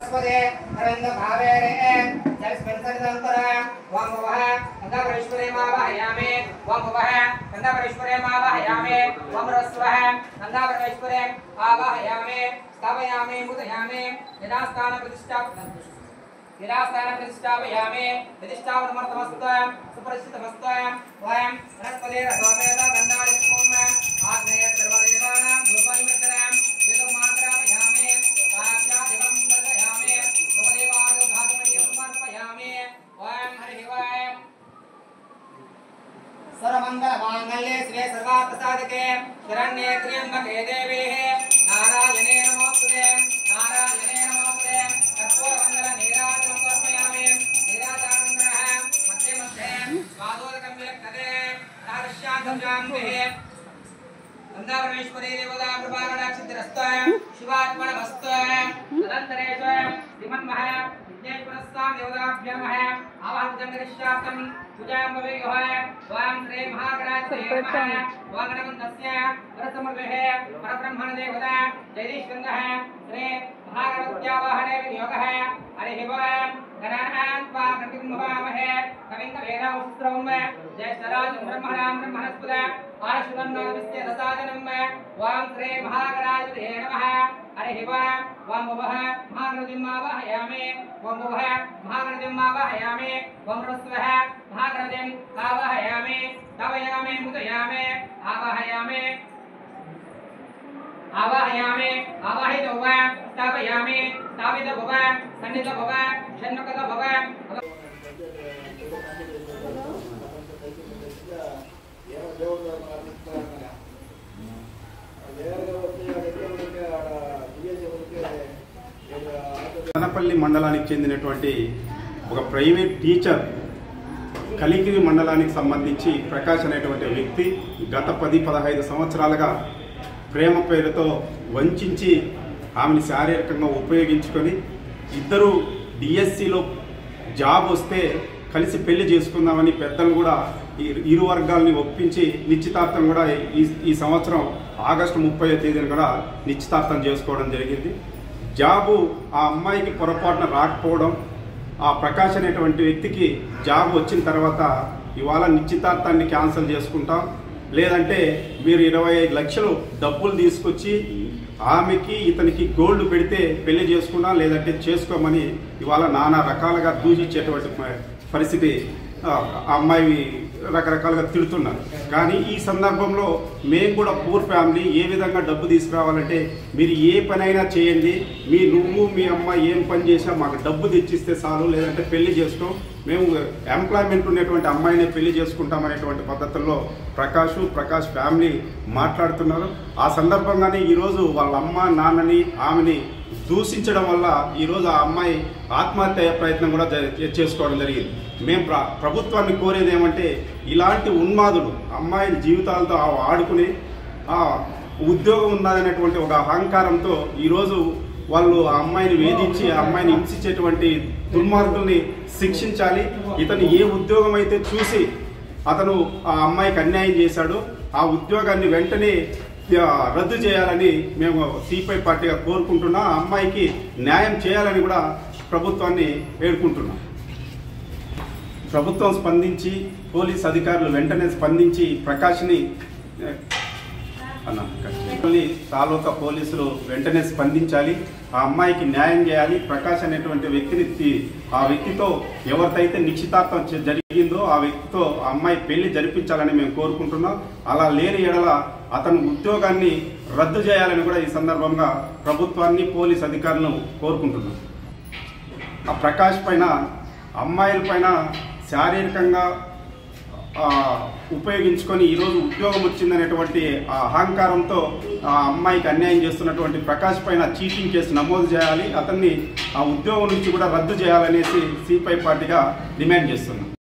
अरविंद भावेरे जल स्पर्शनंतर वं भवः नंदापरेश्वरे मावाहयामि वं भवः नंदापरेश्वरे मावाहयामि वं रस्वः नंदापरेश्वरे आवाहयामि स्थापयामि मुदयामि यदास्थान प्रतिष्ठापयामि प्रतिष्ठापनमस्तु सुप्रतिष्ठितमस्तु वयं वनस्पते रसोमेत गन्धादिष्टोम आग्नेय सर्वदेवानां धूपनिमित्तनां देवमात्रापयामि साक्षादिवं दर्शयामि देवानां धातुमणिं समर्पयामि वयं हरिः वयं सर्वमङ्गलमाङ्गल्ये शिवे सर्वार्थसाधके शरण्ये त्र्यम्बके देवी नारायणे नमोस्तुते नारायणे नमोस्तुते कर्पूरमण्डल नीराजनं समर्पयामि नीराजनन्दः मध्ये मध्ये स्वादोदकं विलक्ष्यते तादृशान्धजान्तिः नंदापरमेश्वरी देवता कृपाकटाक्षिद्रस्तु शिवात्मनमस्तु तदन्तरेषु श्रीमन्मः विज्ञेश्वरस्वां देवताभ्यः आवाहनं करिष्यामः पूजां भवेयुः स्वां श्री महागणाधिपतये नमः स्वां गणपतस्य वरसमर्वेः परब्रह्मण देवता जगदीश्वरः श्री महागणपत्यावाहने विनियोगः हरिः ओम् गणानां त्वा प्रतिगृह्णामहे कविं कवेदावस्त्रं जयस्तराजं ब्रह्मणां ब्रह्मणस्पद आशुवन्नादित्य दसादनं वां श्री महागणाधिपतये नमः हरिः ओम् वां भवः महागणपतिमावाहयामि वां भवः महागणपतिमावाहयामि वां रस्वः महागणपतिम् आवाहयामि स्थापयामि मुदयामि आवाहयामि आवाहयामि आवाहितो वा स्थापयामि स्थापितो भव सन्निधो भव षण्मुखतो भव అనపల్లి మండలానికి చెందినటువంటి ఒక ప్రైవేట్ టీచర్ కలికిరి మండలానికి సంబంధించి ప్రకాష్ అనేటువంటి వ్యక్తి గత 10-15 సంవత్సరాలుగా ప్రేమ పేరుతో వంచి ఆమెను శారీరకంగా ఉపయోగించుకొని ఇద్దరు డిఎస్సిలో జాబ్ వస్తే కలిసి పెళ్లి చేసుకుందామని పెద్దలు కూడా ఇరు వర్గాలని ఒప్పించి నిశ్చితార్థం కూడా ఈ సంవత్సరం ఆగస్టు 30వ తేదీన కూడా నిశ్చితార్థం చేసుకోవడం జరిగింది. జాబు ఆ అమ్మాయికి పొరపాటున రాకపోవడం, ఆ ప్రకాష్ అనేటువంటి వ్యక్తికి జాబ్ వచ్చిన తర్వాత ఇవాళ నిశ్చితార్థాన్ని క్యాన్సిల్ చేసుకుంటాం, లేదంటే మీరు 25 లక్షలు డబ్బులు తీసుకొచ్చి ఆమెకి ఇతనికి గోల్డ్ పెడితే పెళ్లి చేసుకున్నా, లేదంటే చేసుకోమని ఇవాళ నానా రకాలుగా దూషించేటువంటి పరిస్థితి ఆ అమ్మాయి రకరకాలుగా తిడుతున్నారు. కానీ ఈ సందర్భంలో మేము కూడా పూర్ ఫ్యామిలీ ఏ విధంగా డబ్బు తీసుకురావాలంటే మీరు ఏ పనైనా చేయండి, నువ్వు మీ అమ్మాయి ఏం పని చేసినా మాకు డబ్బు తెచ్చిస్తే చాలు, లేదంటే పెళ్లి చేసుకో, మేము ఎంప్లాయ్మెంట్ ఉన్నటువంటి అమ్మాయినే పెళ్లి చేసుకుంటామనేటువంటి పద్ధతుల్లో ప్రకాష్ ఫ్యామిలీ మాట్లాడుతున్నారు. ఆ సందర్భంగానే ఈరోజు వాళ్ళ అమ్మ నాన్నని ఆమెని దూషించడం వల్ల ఈరోజు ఆ అమ్మాయి ఆత్మహత్య ప్రయత్నం కూడా చేసుకోవడం జరిగింది. మేము ప్రభుత్వాన్ని కోరేది ఏమంటే ఇలాంటి ఉన్మాదులు అమ్మాయిల జీవితాలతో ఆడుకుని ఉద్యోగం ఉన్నదనేటువంటి ఒక అహంకారంతో ఈరోజు వాళ్ళు ఆ అమ్మాయిని వేధించి ఆ అమ్మాయిని హింసించేటువంటి దుర్మార్గుల్ని శిక్షించాలి. ఇతను ఏ ఉద్యోగం అయితే చూసి అతను ఆ అమ్మాయికి అన్యాయం చేశాడో ఆ ఉద్యోగాన్ని వెంటనే రద్దు చేయాలని మేము సిపిఐ పార్టీగా కోరుకుంటున్నాం. ఆ అమ్మాయికి న్యాయం చేయాలని కూడా ప్రభుత్వాన్ని వేడుకుంటున్నాం. ప్రభుత్వం స్పందించి పోలీస్ అధికారులు వెంటనే స్పందించి ప్రకాష్ని తాలూకా పోలీసులు వెంటనే స్పందించాలి, ఆ అమ్మాయికి న్యాయం చేయాలి. ప్రకాష్ అనేటువంటి వ్యక్తిని ఆ వ్యక్తితో ఎవరికైతే నిశ్చితార్థం జరిగిందో ఆ వ్యక్తితో ఆ అమ్మాయి పెళ్లి జరిపించాలని మేము కోరుకుంటున్నాం. అలా లేని ఎడల అతను ఉద్యోగాన్ని రద్దు చేయాలని కూడా ఈ సందర్భంగా ప్రభుత్వాన్ని పోలీస్ అధికారులను కోరుకుంటున్నాం. ఆ ప్రకాష్ పైన అమ్మాయిల పైన శారీరకంగా ఉపయోగించుకొని ఈరోజు ఉద్యోగం వచ్చిందనేటువంటి ఆ అహంకారంతో ఆ అమ్మాయికి అన్యాయం చేస్తున్నటువంటి ప్రకాష్ పైన చీటింగ్ కేసు నమోదు చేయాలి, అతన్ని ఆ ఉద్యోగం నుంచి కూడా రద్దు చేయాలనేసి సిపిఐ పార్టీగా డిమాండ్ చేస్తున్నాం.